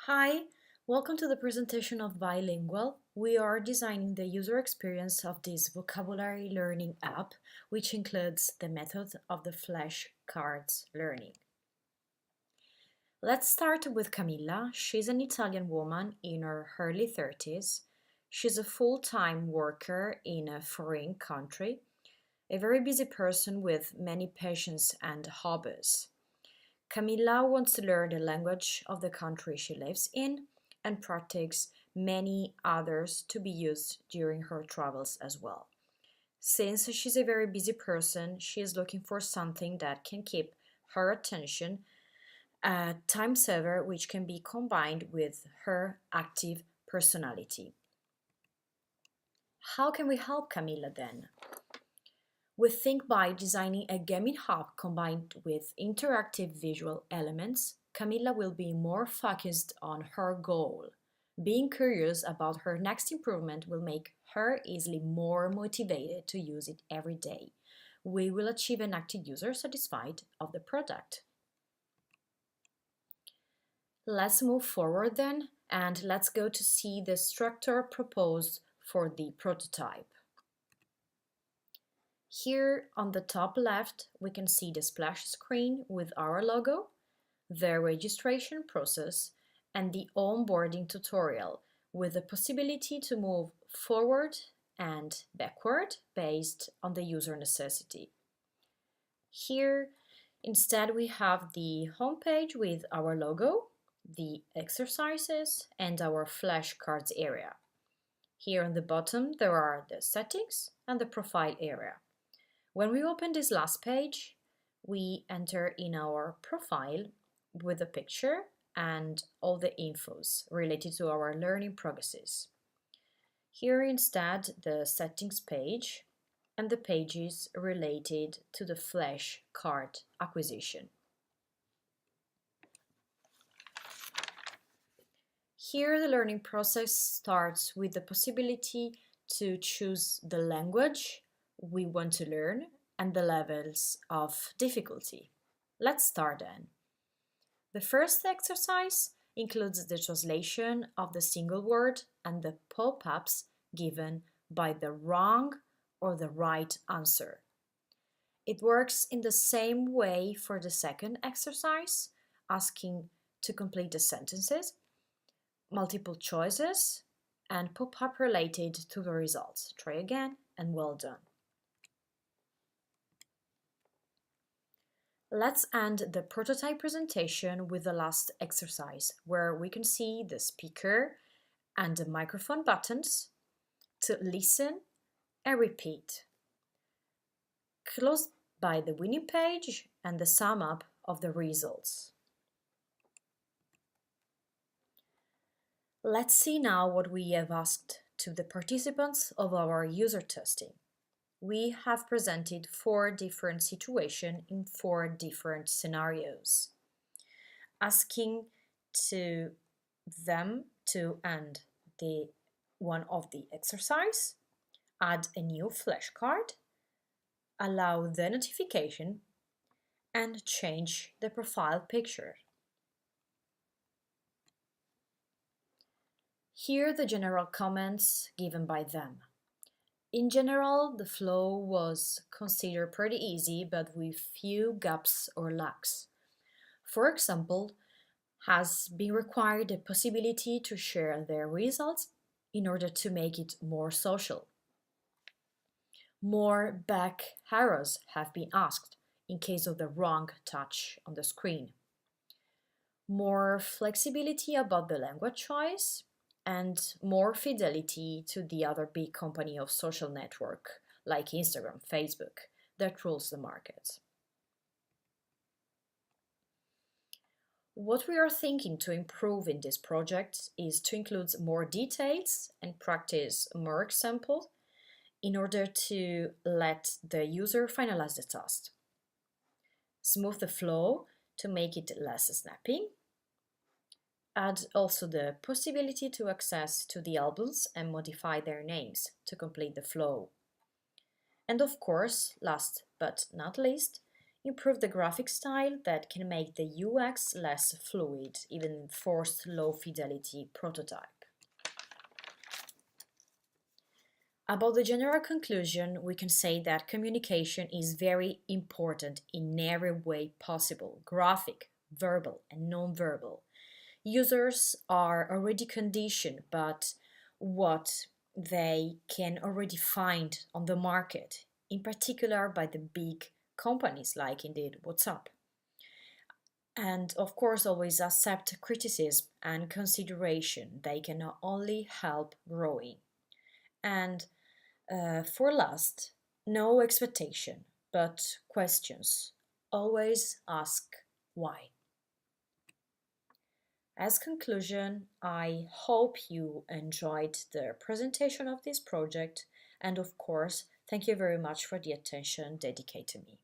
Hi, welcome to the presentation of BiLingual. We are designing the user experience of this vocabulary learning app, which includes the method of the flashcards learning. Let's start with Camilla. She's an Italian woman in her early 30s. She's a full-time worker in a foreign country, a very busy person with many passions and hobbies. Camilla wants to learn the language of the country she lives in and practice many others to be used during her travels as well. Since she's a very busy person, she is looking for something that can keep her attention, a time saver which can be combined with her active personality. How can we help Camilla then? We think by designing a gaming hub combined with interactive visual elements, Camilla will be more focused on her goal. Being curious about her next improvement will make her easily more motivated to use it every day. We will achieve an active user satisfied of the product. Let's move forward then, and let's go to see the structure proposed for the prototype. Here on the top left, we can see the splash screen with our logo, the registration process, and the onboarding tutorial with the possibility to move forward and backward based on the user necessity. Here, instead, we have the homepage with our logo, the exercises, and our flashcards area. Here on the bottom, there are the settings and the profile area. When we open this last page, we enter in our profile with a picture and all the infos related to our learning progresses. Here instead the settings page and the pages related to the flashcard acquisition. Here the learning process starts with the possibility to choose the language we want to learn and the levels of difficulty. Let's start then. The first exercise includes the translation of the single word and the pop-ups given by the wrong or the right answer. It works in the same way for the second exercise, asking to complete the sentences, multiple choices, and pop-up related to the results. Try again and well done. Let's end the prototype presentation with the last exercise, where we can see the speaker and the microphone buttons to listen and repeat. Close by the winning page and the sum up of the results. Let's see now what we have asked to the participants of our user testing. We have presented 4 different situations in 4 different scenarios, asking to them to end one of the exercise, add a new flashcard, allow the notification, and change the profile picture. Here are the general comments given by them. In general, the flow was considered pretty easy, but with few gaps or lacks. For example, has been required the possibility to share their results in order to make it more social. More back arrows have been asked in case of the wrong touch on the screen. More flexibility about the language choice, and more fidelity to the other big company of social network like Instagram, Facebook, that rules the market. What we are thinking to improve in this project is to include more details and practice more examples in order to let the user finalize the task. Smooth the flow to make it less snappy. Add also the possibility to access to the albums and modify their names to complete the flow. And of course, last but not least, improve the graphic style that can make the UX less fluid, even in forced low-fidelity prototype. About the general conclusion, we can say that communication is very important in every way possible, graphic, verbal, and non-verbal. Users are already conditioned, but what they can already find on the market, in particular by the big companies like indeed WhatsApp. And of course, always accept criticism and consideration. They can only help growing. And for last, no expectation, but questions. Always ask why. As conclusion, I hope you enjoyed the presentation of this project, and of course, thank you very much for the attention dedicated to me.